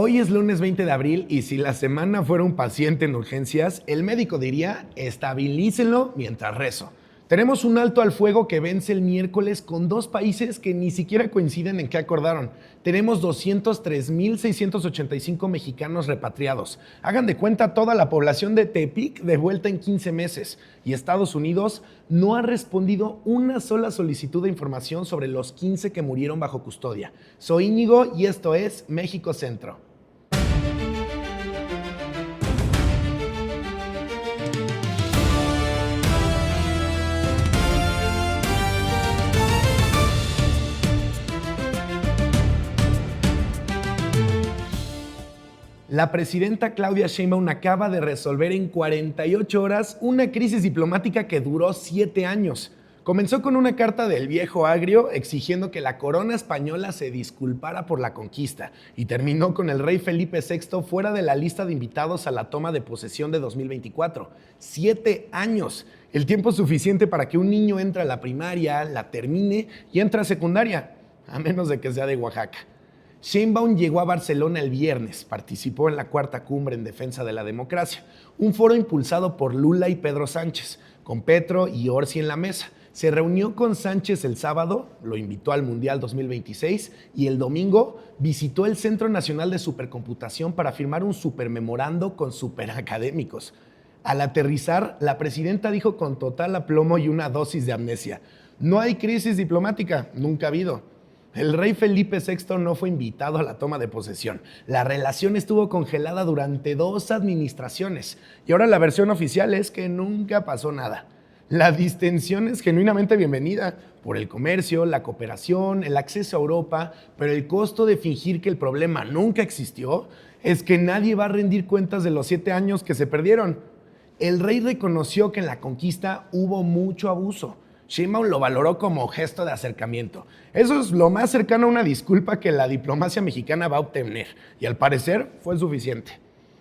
Hoy es lunes 20 de abril y si la semana fuera un paciente en urgencias, el médico diría, estabilícenlo mientras rezo. Tenemos un alto al fuego que vence el miércoles con dos países que ni siquiera coinciden en qué acordaron. Tenemos 203,685 mexicanos repatriados. Hagan de cuenta toda la población de Tepic de vuelta en 15 meses. Y Estados Unidos no ha respondido una sola solicitud de información sobre los 15 que murieron bajo custodia. Soy Íñigo y esto es México Centro. La presidenta Claudia Sheinbaum acaba de resolver en 48 horas una crisis diplomática que duró 7 años. Comenzó con una carta del viejo agrio exigiendo que la corona española se disculpara por la conquista y terminó con el rey Felipe VI fuera de la lista de invitados a la toma de posesión de 2024. 7 años, el tiempo suficiente para que un niño entre a la primaria, la termine y entre a secundaria, a menos de que sea de Oaxaca. Sheinbaum llegó a Barcelona el viernes, participó en la cuarta cumbre en defensa de la democracia, un foro impulsado por Lula y Pedro Sánchez, con Petro y Orsi en la mesa. Se reunió con Sánchez el sábado, lo invitó al Mundial 2026 y el domingo visitó el Centro Nacional de Supercomputación para firmar un supermemorando con superacadémicos. Al aterrizar, la presidenta dijo con total aplomo y una dosis de amnesia: no hay crisis diplomática, nunca ha habido. El rey Felipe VI no fue invitado a la toma de posesión. La relación estuvo congelada durante 2 administraciones y ahora la versión oficial es que nunca pasó nada. La distensión es genuinamente bienvenida por el comercio, la cooperación, el acceso a Europa, pero el costo de fingir que el problema nunca existió es que nadie va a rendir cuentas de los 7 años que se perdieron. El rey reconoció que en la conquista hubo mucho abuso. Sheinbaum lo valoró como gesto de acercamiento. Eso es lo más cercano a una disculpa que la diplomacia mexicana va a obtener, y al parecer fue suficiente.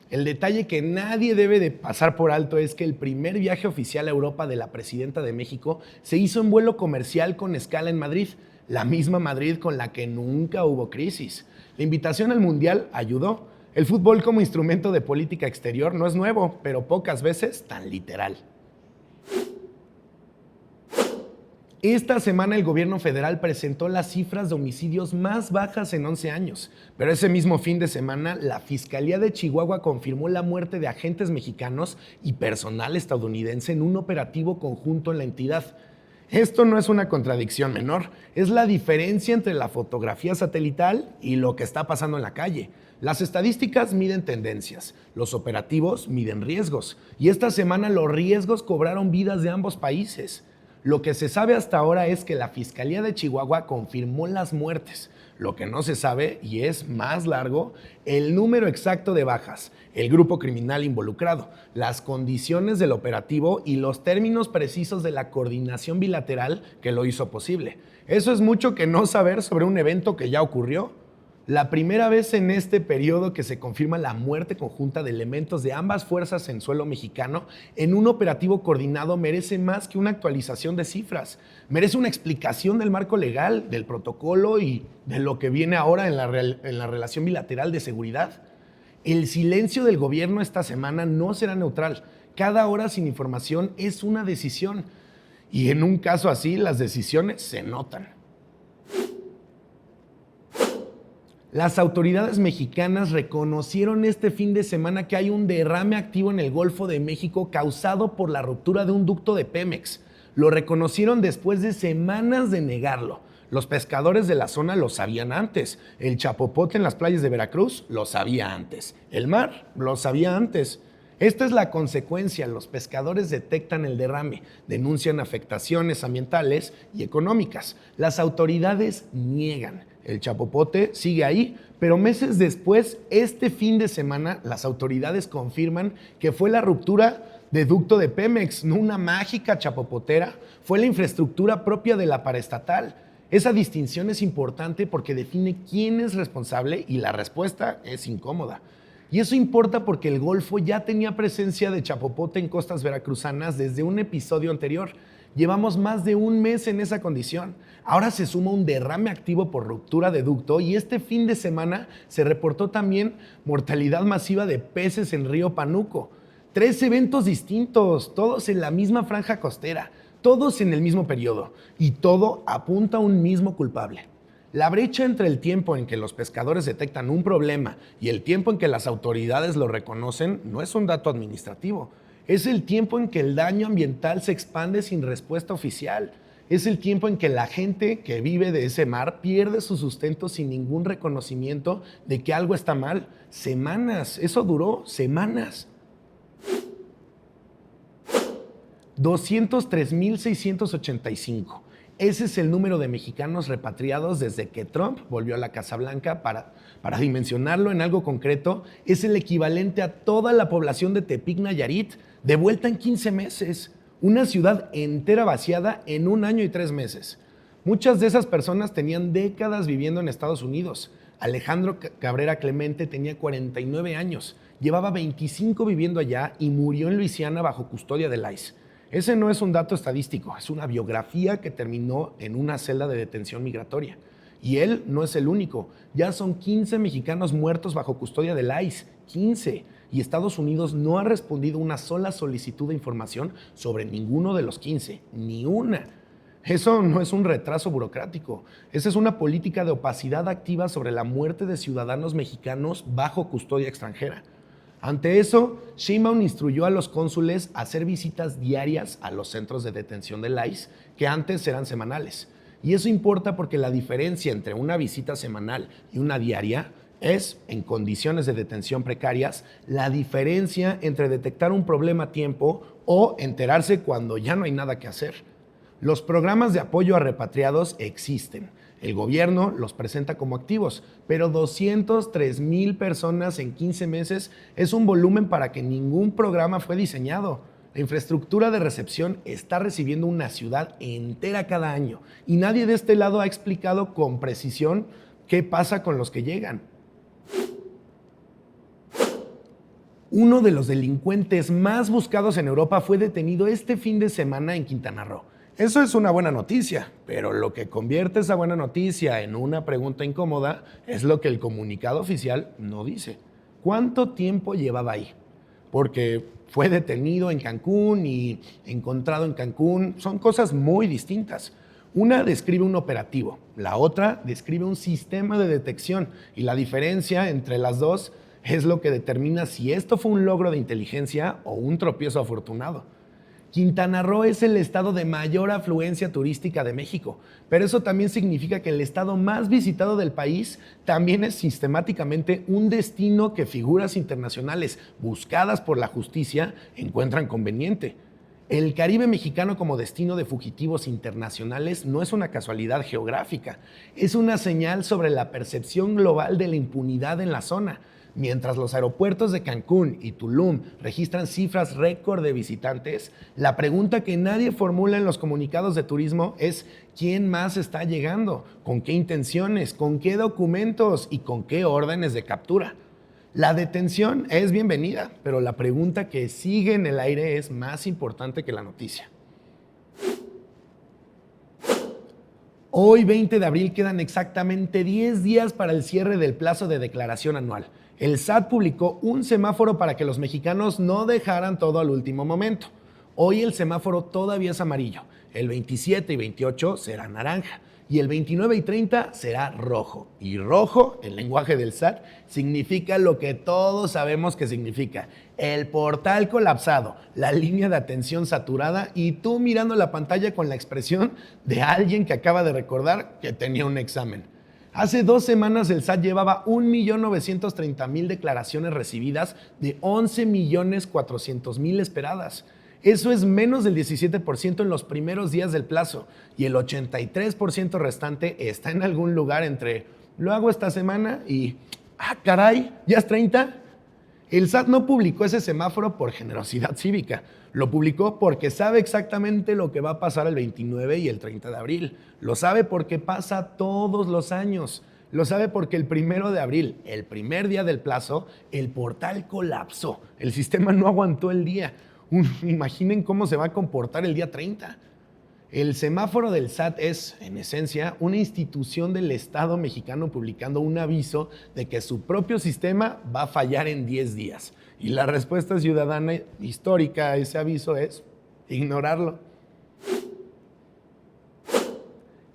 El detalle que nadie debe de pasar por alto es que el primer viaje oficial a Europa de la presidenta de México se hizo en vuelo comercial con escala en Madrid, la misma Madrid con la que nunca hubo crisis. La invitación al Mundial ayudó. El fútbol como instrumento de política exterior no es nuevo, pero pocas veces tan literal. Esta semana el gobierno federal presentó las cifras de homicidios más bajas en 11 años, pero ese mismo fin de semana la Fiscalía de Chihuahua confirmó la muerte de agentes mexicanos y personal estadounidense en un operativo conjunto en la entidad. Esto no es una contradicción menor, es la diferencia entre la fotografía satelital y lo que está pasando en la calle. Las estadísticas miden tendencias, los operativos miden riesgos, y esta semana los riesgos cobraron vidas de ambos países. Lo que se sabe hasta ahora es que la Fiscalía de Chihuahua confirmó las muertes. Lo que no se sabe, y es más largo, el número exacto de bajas, el grupo criminal involucrado, las condiciones del operativo y los términos precisos de la coordinación bilateral que lo hizo posible. Eso es mucho que no saber sobre un evento que ya ocurrió. La primera vez en este periodo que se confirma la muerte conjunta de elementos de ambas fuerzas en suelo mexicano en un operativo coordinado merece más que una actualización de cifras. Merece una explicación del marco legal, del protocolo y de lo que viene ahora en la relación bilateral de seguridad. El silencio del gobierno esta semana no será neutral. Cada hora sin información es una decisión. Y en un caso así, las decisiones se notan. Las autoridades mexicanas reconocieron este fin de semana que hay un derrame activo en el Golfo de México causado por la ruptura de un ducto de Pemex. Lo reconocieron después de semanas de negarlo. Los pescadores de la zona lo sabían antes. El chapopote en las playas de Veracruz lo sabía antes. El mar lo sabía antes. Esta es la consecuencia. Los pescadores detectan el derrame, denuncian afectaciones ambientales y económicas. Las autoridades niegan. El chapopote sigue ahí, pero meses después, este fin de semana, las autoridades confirman que fue la ruptura de ducto de Pemex, no una mágica chapopotera, fue la infraestructura propia de la paraestatal. Esa distinción es importante porque define quién es responsable y la respuesta es incómoda. Y eso importa porque el Golfo ya tenía presencia de chapopote en costas veracruzanas desde un episodio anterior. Llevamos más de un mes en esa condición. Ahora se suma un derrame activo por ruptura de ducto y este fin de semana se reportó también mortalidad masiva de peces en Río Panuco. 3 eventos distintos, todos en la misma franja costera, todos en el mismo periodo y todo apunta a un mismo culpable. La brecha entre el tiempo en que los pescadores detectan un problema y el tiempo en que las autoridades lo reconocen no es un dato administrativo. Es el tiempo en que el daño ambiental se expande sin respuesta oficial. Es el tiempo en que la gente que vive de ese mar pierde su sustento sin ningún reconocimiento de que algo está mal. Semanas, eso duró semanas. 203,685. Ese es el número de mexicanos repatriados desde que Trump volvió a la Casa Blanca. Para dimensionarlo en algo concreto, es el equivalente a toda la población de Tepic, Nayarit, de vuelta en 15 meses. Una ciudad entera vaciada en 1 año y 3 meses. Muchas de esas personas tenían décadas viviendo en Estados Unidos. Alejandro Cabrera Clemente tenía 49 años, llevaba 25 viviendo allá y murió en Luisiana bajo custodia del ICE. Ese no es un dato estadístico, es una biografía que terminó en una celda de detención migratoria. Y él no es el único, ya son 15 mexicanos muertos bajo custodia del ICE, 15. Y Estados Unidos no ha respondido una sola solicitud de información sobre ninguno de los 15, ni una. Eso no es un retraso burocrático, esa es una política de opacidad activa sobre la muerte de ciudadanos mexicanos bajo custodia extranjera. Ante eso, Sheinbaum instruyó a los cónsules a hacer visitas diarias a los centros de detención del ICE, que antes eran semanales. Y eso importa porque la diferencia entre una visita semanal y una diaria es, en condiciones de detención precarias, la diferencia entre detectar un problema a tiempo o enterarse cuando ya no hay nada que hacer. Los programas de apoyo a repatriados existen. El gobierno los presenta como activos, pero 203,000 personas en 15 meses es un volumen para que ningún programa fue diseñado. La infraestructura de recepción está recibiendo una ciudad entera cada año y nadie de este lado ha explicado con precisión qué pasa con los que llegan. Uno de los delincuentes más buscados en Europa fue detenido este fin de semana en Quintana Roo. Eso es una buena noticia, pero lo que convierte esa buena noticia en una pregunta incómoda es lo que el comunicado oficial no dice. ¿Cuánto tiempo llevaba ahí? Porque fue detenido en Cancún y encontrado en Cancún. Son cosas muy distintas. Una describe un operativo, la otra describe un sistema de detección y la diferencia entre las dos es lo que determina si esto fue un logro de inteligencia o un tropiezo afortunado. Quintana Roo es el estado de mayor afluencia turística de México, pero eso también significa que el estado más visitado del país también es sistemáticamente un destino que figuras internacionales buscadas por la justicia encuentran conveniente. El Caribe mexicano como destino de fugitivos internacionales no es una casualidad geográfica, es una señal sobre la percepción global de la impunidad en la zona. Mientras los aeropuertos de Cancún y Tulum registran cifras récord de visitantes, la pregunta que nadie formula en los comunicados de turismo es ¿quién más está llegando? ¿Con qué intenciones? ¿Con qué documentos? ¿Y con qué órdenes de captura? La detención es bienvenida, pero la pregunta que sigue en el aire es más importante que la noticia. Hoy, 20 de abril, quedan exactamente 10 días para el cierre del plazo de declaración anual. El SAT publicó un semáforo para que los mexicanos no dejaran todo al último momento. Hoy el semáforo todavía es amarillo, el 27 y 28 será naranja y el 29 y 30 será rojo. Y rojo, en lenguaje del SAT, significa lo que todos sabemos que significa: el portal colapsado, la línea de atención saturada y tú mirando la pantalla con la expresión de alguien que acaba de recordar que tenía un examen. Hace 2 semanas el SAT llevaba 1,930,000 declaraciones recibidas de 11,400,000 esperadas. Eso es menos del 17% en los primeros días del plazo y el 83% restante está en algún lugar entre lo hago esta semana y caray, ¿ya es 30? El SAT no publicó ese semáforo por generosidad cívica, lo publicó porque sabe exactamente lo que va a pasar el 29 y el 30 de abril. Lo sabe porque pasa todos los años. Lo sabe porque el 1 de abril, el primer día del plazo, el portal colapsó. El sistema no aguantó el día. Imaginen cómo se va a comportar el día 30. El semáforo del SAT es, en esencia, una institución del Estado mexicano publicando un aviso de que su propio sistema va a fallar en 10 días. Y la respuesta ciudadana histórica a ese aviso es ignorarlo.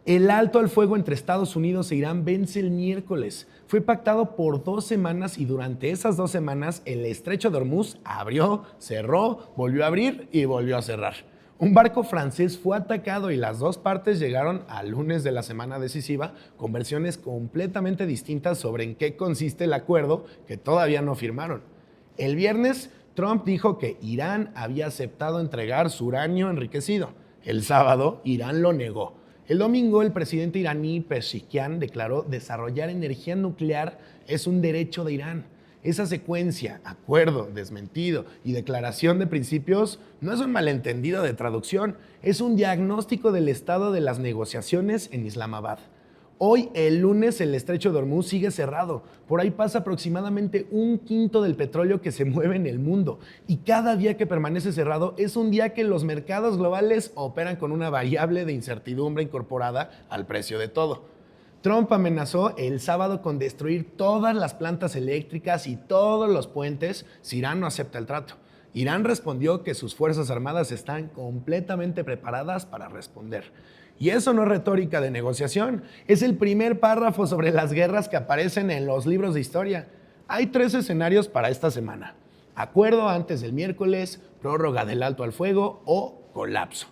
El alto al fuego entre Estados Unidos e Irán vence el miércoles. Fue pactado por 2 semanas y durante esas 2 semanas el estrecho de Hormuz abrió, cerró, volvió a abrir y volvió a cerrar. Un barco francés fue atacado y las dos partes llegaron al lunes de la semana decisiva con versiones completamente distintas sobre en qué consiste el acuerdo que todavía no firmaron. El viernes, Trump dijo que Irán había aceptado entregar su uranio enriquecido. El sábado, Irán lo negó. El domingo, el presidente iraní Pezeshkian declaró desarrollar energía nuclear es un derecho de Irán. Esa secuencia, acuerdo, desmentido y declaración de principios no es un malentendido de traducción, es un diagnóstico del estado de las negociaciones en Islamabad. Hoy, el lunes, el estrecho de Hormuz sigue cerrado. Por ahí pasa aproximadamente 1/5 del petróleo que se mueve en el mundo. Y cada día que permanece cerrado es un día que los mercados globales operan con una variable de incertidumbre incorporada al precio de todo. Trump amenazó el sábado con destruir todas las plantas eléctricas y todos los puentes si Irán no acepta el trato. Irán respondió que sus fuerzas armadas están completamente preparadas para responder. Y eso no es retórica de negociación, es el primer párrafo sobre las guerras que aparecen en los libros de historia. Hay 3 escenarios para esta semana: acuerdo antes del miércoles, prórroga del alto al fuego o colapso.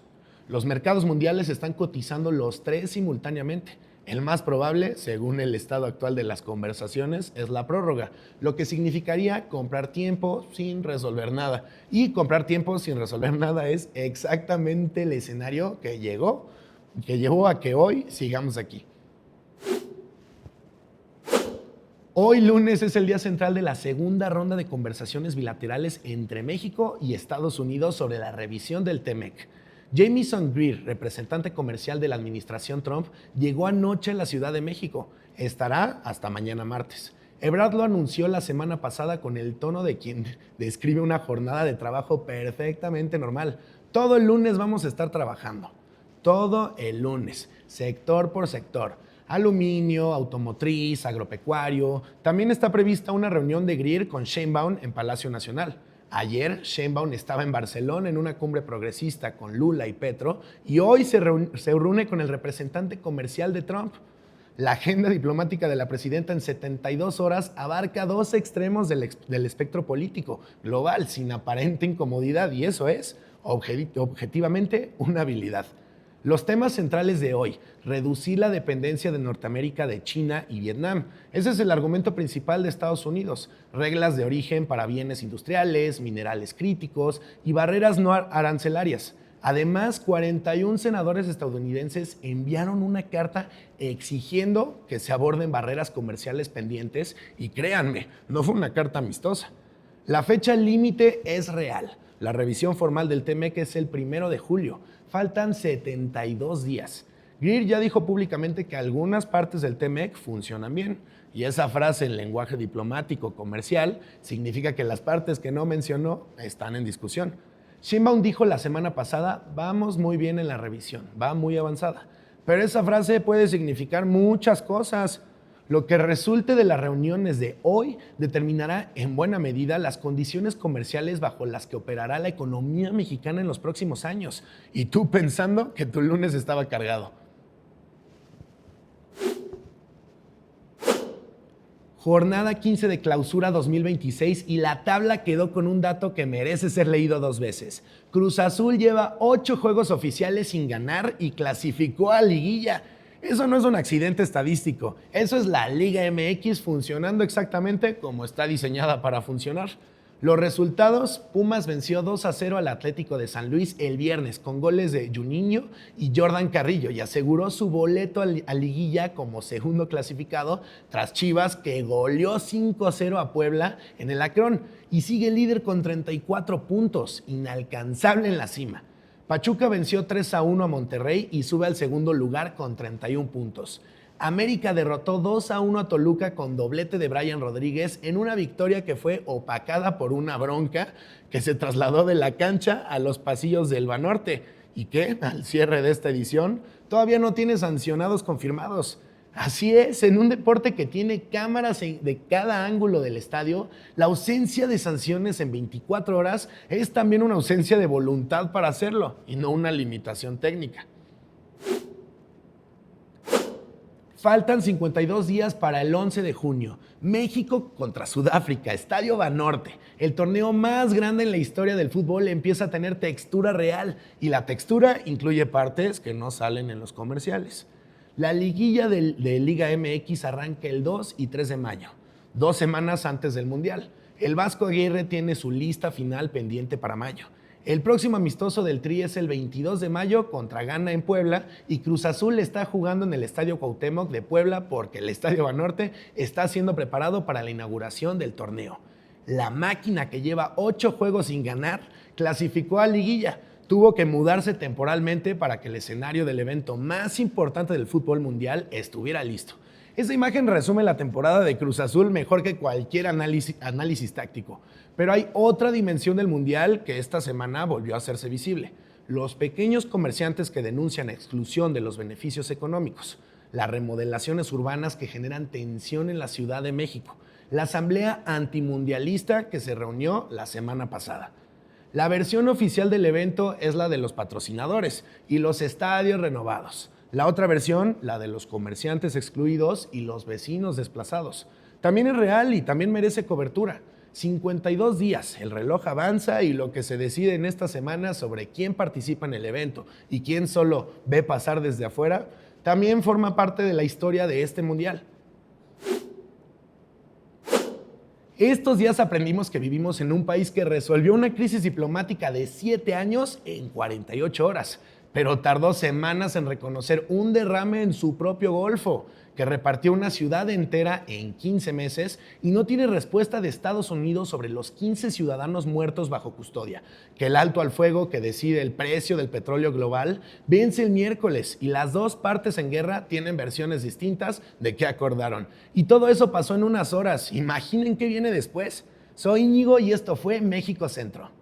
Los mercados mundiales están cotizando los 3 simultáneamente. El más probable, según el estado actual de las conversaciones, es la prórroga, lo que significaría comprar tiempo sin resolver nada. Y comprar tiempo sin resolver nada es exactamente el escenario que llevó a que hoy sigamos aquí. Hoy lunes es el día central de la segunda ronda de conversaciones bilaterales entre México y Estados Unidos sobre la revisión del TEMEC. Jamieson Greer, representante comercial de la administración Trump, llegó anoche a la Ciudad de México. Estará hasta mañana martes. Ebrard lo anunció la semana pasada con el tono de quien describe una jornada de trabajo perfectamente normal. Todo el lunes vamos a estar trabajando. Todo el lunes, sector por sector. Aluminio, automotriz, agropecuario. También está prevista una reunión de Greer con Sheinbaum en Palacio Nacional. Ayer, Sheinbaum estaba en Barcelona en una cumbre progresista con Lula y Petro y hoy se reúne con el representante comercial de Trump. La agenda diplomática de la presidenta en 72 horas abarca 2 extremos del espectro político global sin aparente incomodidad y eso es, objetivamente, una habilidad. Los temas centrales de hoy: reducir la dependencia de Norteamérica de China y Vietnam. Ese es el argumento principal de Estados Unidos. Reglas de origen para bienes industriales, minerales críticos y barreras no arancelarias. Además, 41 senadores estadounidenses enviaron una carta exigiendo que se aborden barreras comerciales pendientes y créanme, no fue una carta amistosa. La fecha límite es real. La revisión formal del TEMEC es el 1 de julio. Faltan 72 días. Greer ya dijo públicamente que algunas partes del TEMEC funcionan bien. Y esa frase en lenguaje diplomático comercial significa que las partes que no mencionó están en discusión. Sheinbaum dijo la semana pasada: vamos muy bien en la revisión, va muy avanzada. Pero esa frase puede significar muchas cosas. Lo que resulte de las reuniones de hoy determinará en buena medida las condiciones comerciales bajo las que operará la economía mexicana en los próximos años. Y tú pensando que tu lunes estaba cargado. Jornada 15 de clausura 2026 y la tabla quedó con un dato que merece ser leído 2 veces. Cruz Azul lleva 8 juegos oficiales sin ganar y clasificó a liguilla. Eso no es un accidente estadístico, eso es la Liga MX funcionando exactamente como está diseñada para funcionar. Los resultados: Pumas venció 2-0 al Atlético de San Luis el viernes con goles de Juninho y Jordan Carrillo y aseguró su boleto a liguilla como segundo clasificado tras Chivas, que goleó 5-0 a Puebla en el Akron y sigue líder con 34 puntos, inalcanzable en la cima. Pachuca venció 3-1 a Monterrey y sube al segundo lugar con 31 puntos. América derrotó 2-1 a Toluca con doblete de Brian Rodríguez en una victoria que fue opacada por una bronca que se trasladó de la cancha a los pasillos del Banorte. ¿Y qué? Al cierre de esta edición, todavía no tiene sancionados confirmados. Así es, en un deporte que tiene cámaras de cada ángulo del estadio, la ausencia de sanciones en 24 horas es también una ausencia de voluntad para hacerlo y no una limitación técnica. Faltan 52 días para el 11 de junio. México contra Sudáfrica, Estadio Banorte. El torneo más grande en la historia del fútbol empieza a tener textura real y la textura incluye partes que no salen en los comerciales. La liguilla de Liga MX arranca el 2 y 3 de mayo, 2 semanas antes del Mundial. El Vasco Aguirre tiene su lista final pendiente para mayo. El próximo amistoso del Tri es el 22 de mayo contra Ghana en Puebla y Cruz Azul está jugando en el Estadio Cuauhtémoc de Puebla porque el Estadio Banorte está siendo preparado para la inauguración del torneo. La máquina que lleva 8 juegos sin ganar clasificó a liguilla. Tuvo que mudarse temporalmente para que el escenario del evento más importante del fútbol mundial estuviera listo. Esa imagen resume la temporada de Cruz Azul mejor que cualquier análisis táctico. Pero hay otra dimensión del Mundial que esta semana volvió a hacerse visible. Los pequeños comerciantes que denuncian exclusión de los beneficios económicos, las remodelaciones urbanas que generan tensión en la Ciudad de México, la asamblea antimundialista que se reunió la semana pasada. La versión oficial del evento es la de los patrocinadores y los estadios renovados. La otra versión, la de los comerciantes excluidos y los vecinos desplazados. También es real y también merece cobertura. 52 días, el reloj avanza y lo que se decide en esta semana sobre quién participa en el evento y quién solo ve pasar desde afuera, también forma parte de la historia de este mundial. Estos días aprendimos que vivimos en un país que resolvió una crisis diplomática de 7 años en 48 horas. Pero tardó semanas en reconocer un derrame en su propio golfo, que repartió una ciudad entera en 15 meses y no tiene respuesta de Estados Unidos sobre los 15 ciudadanos muertos bajo custodia, que el alto al fuego que decide el precio del petróleo global vence el miércoles y las dos partes en guerra tienen versiones distintas de qué acordaron. Y todo eso pasó en unas horas. Imaginen qué viene después. Soy Íñigo y esto fue México Centro.